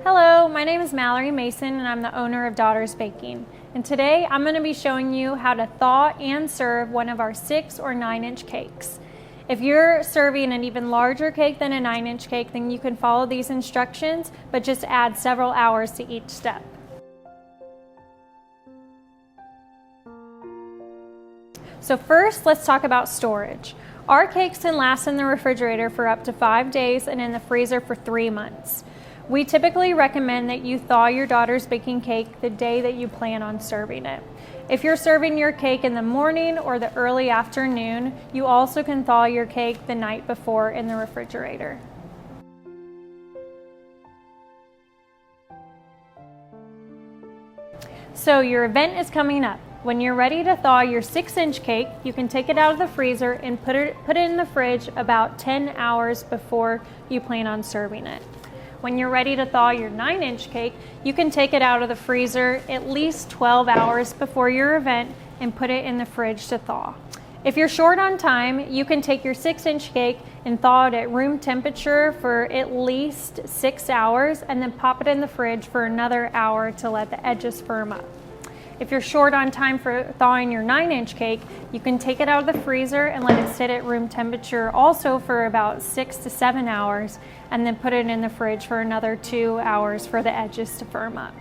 Hello, my name is Mallory Mason and I'm the owner of Daughter's Baking. And today I'm going to be showing you how to thaw and serve one of our 6 or 9 inch cakes. If you're serving an even larger cake than a 9 inch cake, then you can follow these instructions, but just add several hours to each step. So first, let's talk about storage. Our cakes can last in the refrigerator for up to 5 days and in the freezer for 3 months. We typically recommend that you thaw your Daughter's Baking cake the day that you plan on serving it. If you're serving your cake in the morning or the early afternoon, you also can thaw your cake the night before in the refrigerator. So your event is coming up. When you're ready to thaw your 6 inch cake, you can take it out of the freezer and put it in the fridge about 10 hours before you plan on serving it. When you're ready to thaw your 9 inch cake, you can take it out of the freezer at least 12 hours before your event and put it in the fridge to thaw. If you're short on time, you can take your 6 inch cake and thaw it at room temperature for at least 6 hours and then pop it in the fridge for another hour to let the edges firm up. If you're short on time for thawing your 9 inch cake, you can take it out of the freezer and let it sit at room temperature also for about 6 to 7 hours and then put it in the fridge for another 2 hours for the edges to firm up.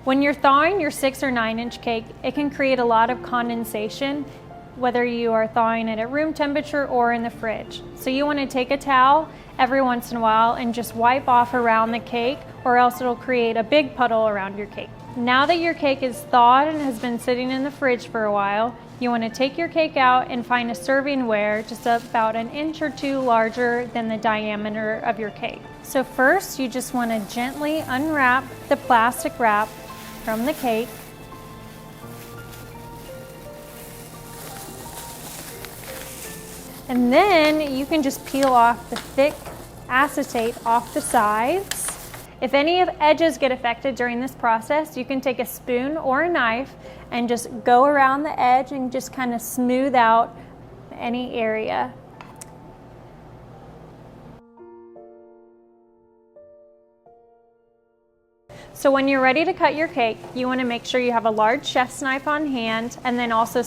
When you're thawing your 6 or 9 inch cake, it can create a lot of condensation whether you are thawing it at room temperature or in the fridge. So you want to take a towel every once in a while and just wipe off around the cake, or else it'll create a big puddle around your cake. Now that your cake is thawed and has been sitting in the fridge for a while, you want to take your cake out and find a serving ware just about 1 inch or 2 larger than the diameter of your cake. So first, you just want to gently unwrap the plastic wrap from the cake. And then you can just peel off the thick acetate off the sides. If any of the edges get affected during this process, you can take a spoon or a knife and just go around the edge and just kind of smooth out any area. So when you're ready to cut your cake, you want to make sure you have a large chef's knife on hand and then also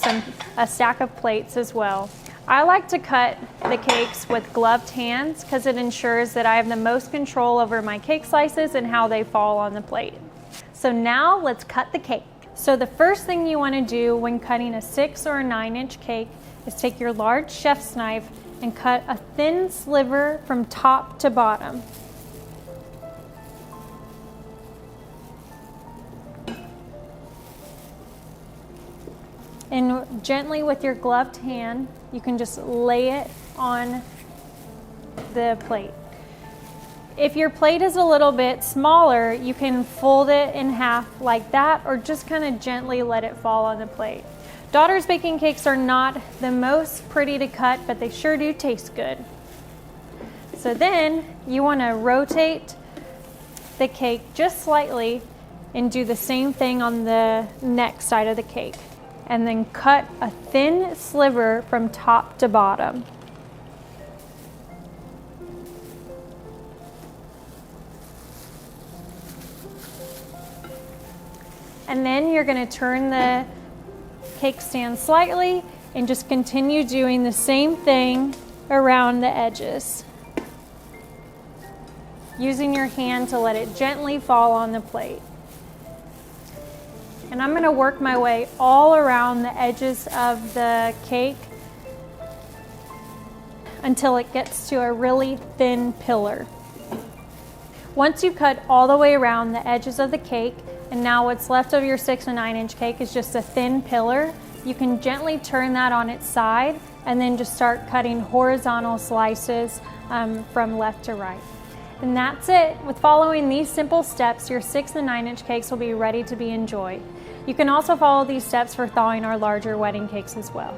a stack of plates as well. I like to cut the cakes with gloved hands because it ensures that I have the most control over my cake slices and how they fall on the plate. So now let's cut the cake. So the first thing you want to do when cutting a 6 or a 9 inch cake is take your large chef's knife and cut a thin sliver from top to bottom. And gently with your gloved hand, you can just lay it on the plate. If your plate is a little bit smaller, you can fold it in half like that, or just kind of gently let it fall on the plate. Daughter's Baking cakes are not the most pretty to cut, but they sure do taste good. So then you want to rotate the cake just slightly and do the same thing on the next side of the cake. And then cut a thin sliver from top to bottom. And then you're going to turn the cake stand slightly and just continue doing the same thing around the edges, using your hand to let it gently fall on the plate. And I'm going to work my way all around the edges of the cake until it gets to a really thin pillar. Once you've cut all the way around the edges of the cake, and now what's left of your 6 or 9 inch cake is just a thin pillar, you can gently turn that on its side and then just start cutting horizontal slices from left to right. And that's it. With following these simple steps, your 6 and 9 inch cakes will be ready to be enjoyed. You can also follow these steps for thawing our larger wedding cakes as well.